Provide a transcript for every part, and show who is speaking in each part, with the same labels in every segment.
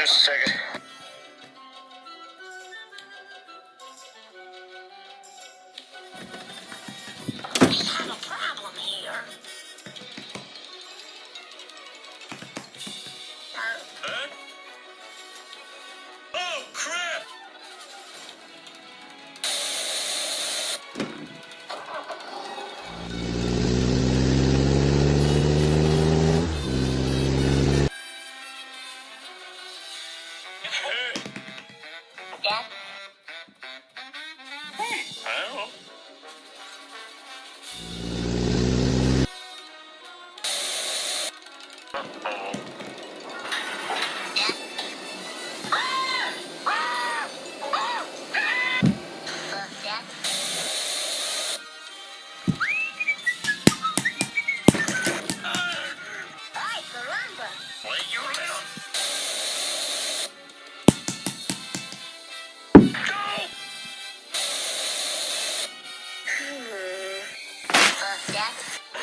Speaker 1: Just a second.
Speaker 2: We have a problem here.
Speaker 3: Huh? Oh, crap! Hey!
Speaker 2: Dad?
Speaker 3: Huh? Uh-oh.
Speaker 2: Dad? Dad? Ay, caramba!
Speaker 3: Wait, you little... Go!
Speaker 2: Dad?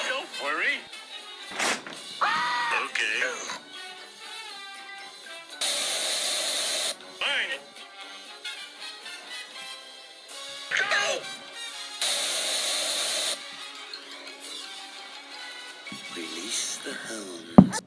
Speaker 3: Don't worry. Okay. Fine. Go!
Speaker 4: Release the hounds.